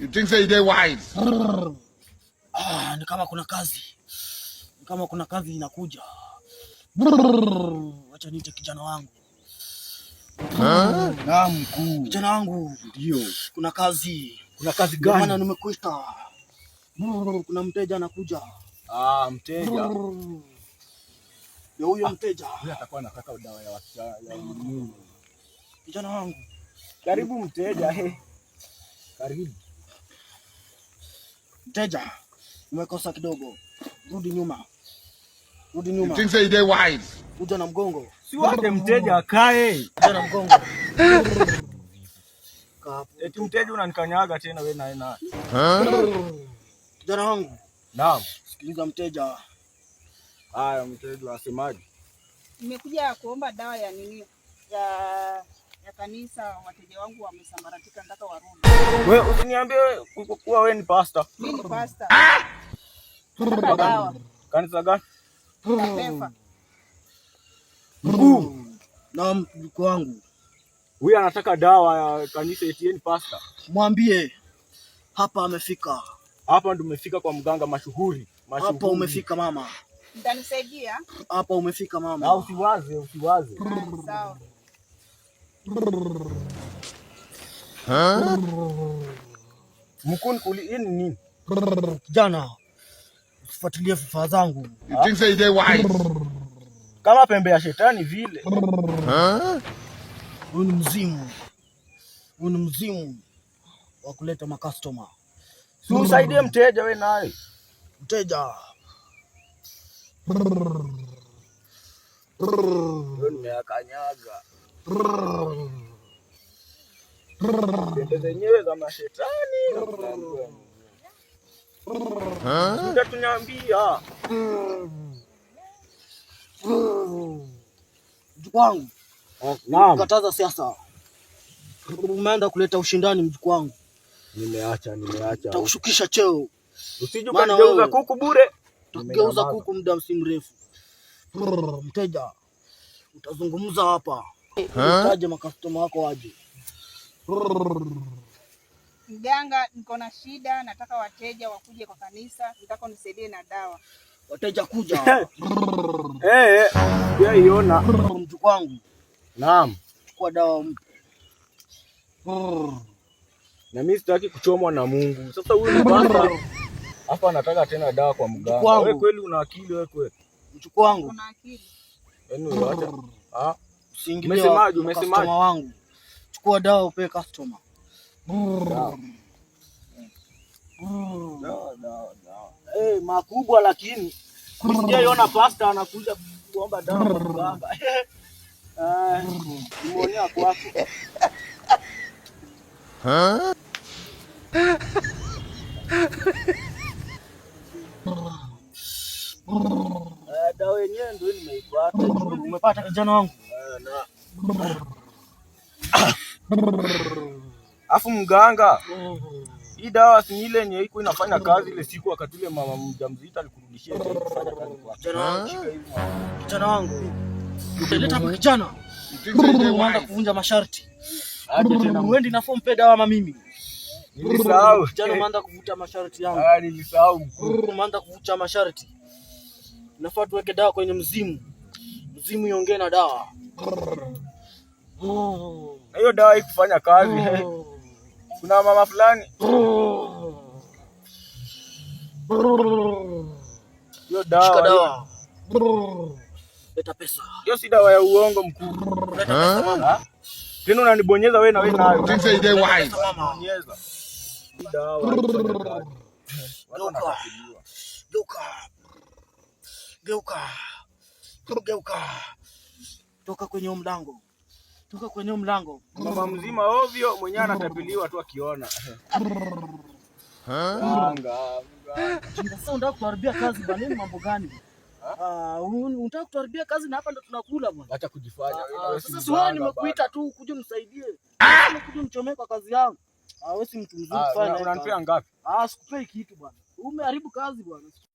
You think say they wise? Ni kama kuna kazi. Ni kama kuna kazi inakuja. Acha niite kijana wangu. Naam mkuu. Kijana wangu. Ndio. Kuna kazi. Kuna kazi gani? Maana nimekuita. Kuna mteja anakuja. Mteja. Ndio huyo mteja. Huyo atakuwa anataka dawa ya wasichana. Kijana wangu. Karibu mteja. Karibu. Mteja. Umekosa kidogo. Rudi nyuma. Rudi nyuma. You think say they wise? Kuja na mgongo. Si wake mteja akae. Kuja na mgongo. Eti mteja unanikanyaga tena wewe na. Kijana wangu. Naam. Sikiliza mteja. Haya mteja unasemaje? Nimekuja kuomba dawa ya nini? Ya kanisa, wateja wangu wamesambaratika, nataka warudi. Wewe usiniambie kuwa wewe ni pastor. Mimi ni pastor. Dawa. Kanisa gani? Pefa. Mkuu. Na mkuu wangu. Huyu anataka dawa ya kanisa eti ni pastor. Mwambie hapa amefika. Hapa ndo umefika kwa mganga mashuhuri. Hapa umefika mama. Mtanisaidia? Hapa umefika mama. Usiwaze. Sawa. Mkuu hii ni nini? Kijana, usifuatilie vifaa zangu. You think say they wise? Kama pembe ya shetani vile. Huyu ni mzimu. Huyu ni mzimu wa kuleta makastoma. Si usaidie mteja wewe naye. Mteja. Wewe nimeakanyaga. Pembe zenyewe za mashetani. Utatunyambia. Mjukuu wangu. Naam. Kataza siasa. Umeenda kuleta ushindani mjukuu wangu. Nimeacha. Nitakushukisha cheo. Usije ukageuza kuku bure. Tukigeuza kuku muda si mrefu. Mteja. Utazungumza hapa. Utaje makastoma wako waje. Mganga, niko na shida, nataka wateja wakuje kwa kanisa, nataka unisaidie na dawa. Wateja kuja. Pia iona mjukuu wangu. Naam. Chukua dawa. Na mimi sitaki kuchomwa na Mungu. Sasa huyu ni baba. Hapa anataka tena dawa kwa mganga. Wewe kweli una akili wewe kweli? Mjukuu wangu. Una akili. Yaani wacha. Umesemaje wangu. Chukua dawa upe customer. Dawa. Makubwa lakini usijaiona pasta anakuja kuomba dawa kwa mganga. Umeonea kwako. Dawa yenyewe ndio nimeipata. Umepata kijana wangu? Afu mganga. Hii dawa si ile yenye iko inafanya kazi ile siku wakati ile mama mjamzito alikurudishia ile kufanya kazi kwa. Kijana wangu. Utaleta kijana. Unaanza kuvunja masharti. Aje tena. Uendi na form peda ama mimi. Nilisahau. Kijana unaanza kuvuta masharti yangu. Nilisahau. Unaanza kuvuta masharti. Nafaa tuweke dawa kwenye mzimu. Mzimu iongee na dawa. Na hiyo dawa ikufanya kazi. Kuna mama fulani. Hiyo dawa. Leta pesa. Hiyo si dawa ya uongo mkuu. Leta pesa mama. Tena unanibonyeza wewe na wewe nayo. You think say they wise? Bonyeza. Hii dawa. Geuka. Toka kwenye mlango. Mama mzima ovyo mwenyewe anatapiliwa tu akiona. Sasa unataka kuharibia kazi bwana, ni mambo gani? Unataka kuharibia kazi na hapa ndo tunakula bwana. Acha kujifanya wewe. Sasa si wewe nimekuita tu kuja unisaidie. Kuja unichomee kwa kazi yangu. Wewe si mtu mzuri sana. Unanipea ngapi? Sikupei kitu bwana. Umeharibu kazi bwana.